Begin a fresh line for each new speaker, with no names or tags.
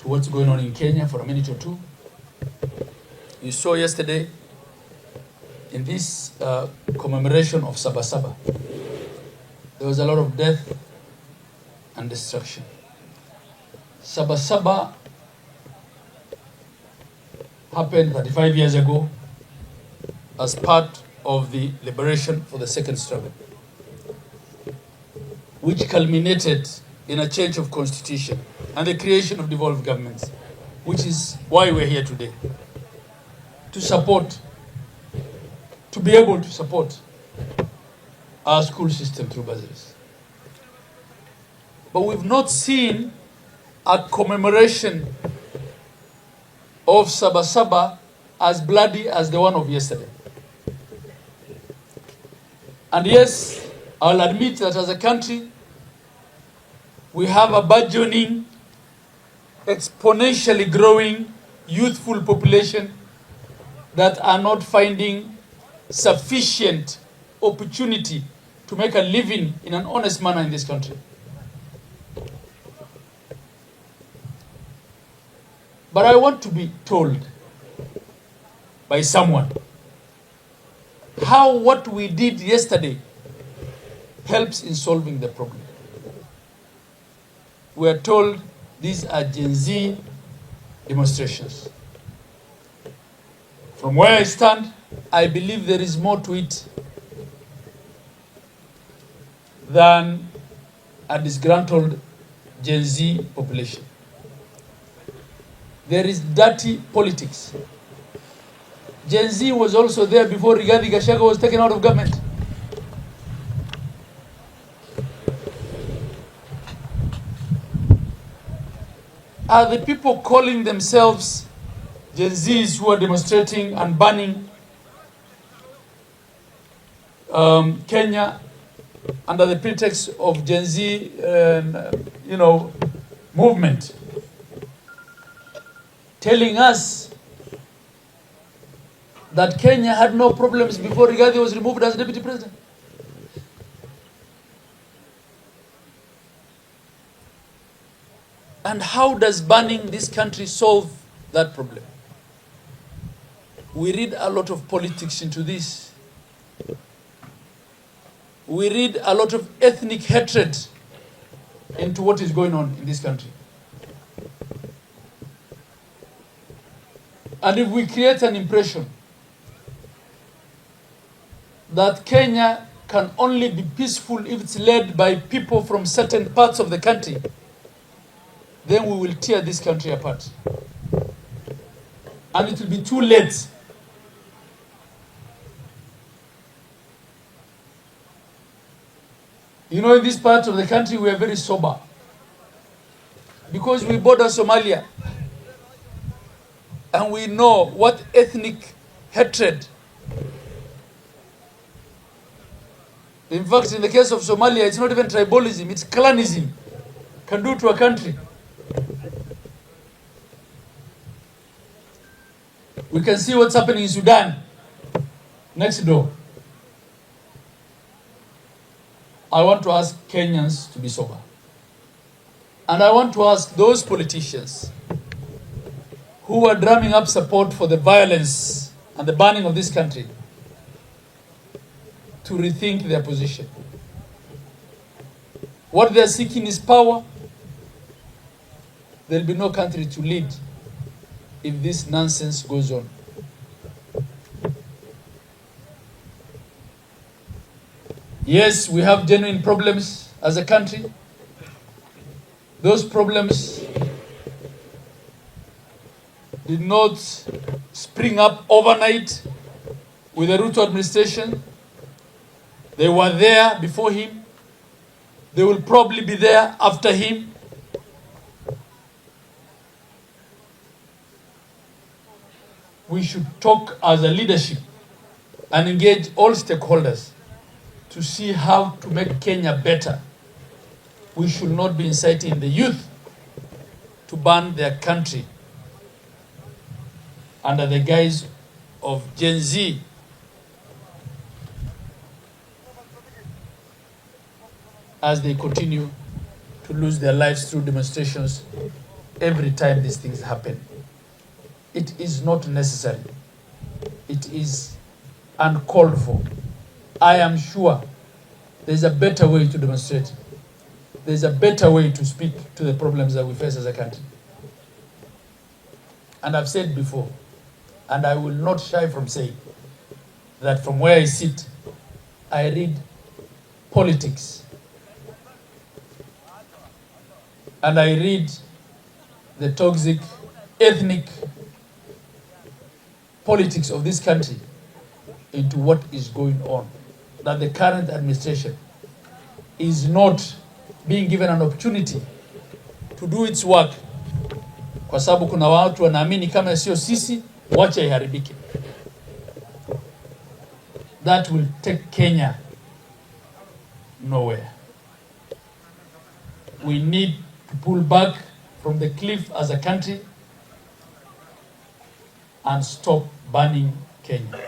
to what's going on in Kenya for a minute or two. You saw yesterday in this commemoration of Sabasaba, there was a lot of death and destruction. Sabasaba happened 35 years ago as part of the liberation for the second struggle, which culminated in a change of constitution and the creation of devolved governments, which is why we're here today, to support, to be able to support our school system through bursaries. But we've not seen a commemoration of Sabasaba as bloody as the one of yesterday. And yes, I'll admit that as a country, we have a burgeoning, exponentially growing youthful population that are not finding sufficient opportunity to make a living in an honest manner in this country. But I want to be told by someone how what we did yesterday helps in solving the problem. We are told these are GenZ demonstrations. From where I stand, I believe there is more to it than a disgruntled GenZ population. There is dirty politics. GenZ was also there before Rigathi Gachagua was taken out of government. Are the people calling themselves GenZs who are demonstrating and banning Kenya under the pretext of GenZ, movement, telling us that Kenya had no problems before Rigathi was removed as deputy president? And how does banning this country solve that problem? We read a lot of politics into this. We read a lot of ethnic hatred into what is going on in this country. And if we create an impression that Kenya can only be peaceful if it's led by people from certain parts of the country, then we will tear this country apart. And it will be too late. You know, in this part of the country, we are very sober. Because we border Somalia. And we know what ethnic hatred. In fact, in the case of Somalia, it's not even tribalism, it's clanism can do to a country. We can see what's happening in Sudan, next door. I want to ask Kenyans to be sober. And I want to ask those politicians who are drumming up support for the violence and the burning of this country to rethink their position. What they are seeking is power. There will be no country to lead if this nonsense goes on. Yes, we have genuine problems as a country. Those problems did not spring up overnight with the Ruto administration. They were there before him. They will probably be there after him. We should talk as a leadership and engage all stakeholders to see how to make Kenya better. We should not be inciting the youth to burn their country under the guise of GenZ. As they continue to lose their lives through demonstrations every time these things happen. It is not necessary. It is uncalled for. I am sure there's a better way to demonstrate. There's a better way to speak to the problems that we face as a country. And I've said before, and I will not shy from saying, that from where I sit, I read politics. And I read the toxic, ethnic politics of this country into what is going on. That the current administration is not being given an opportunity to do its work, kwa sababu kuna watu wanaamini kama sio sisi wacha iharibike. That will take Kenya nowhere. We need to pull back from the cliff as a country and stop burning Kenya.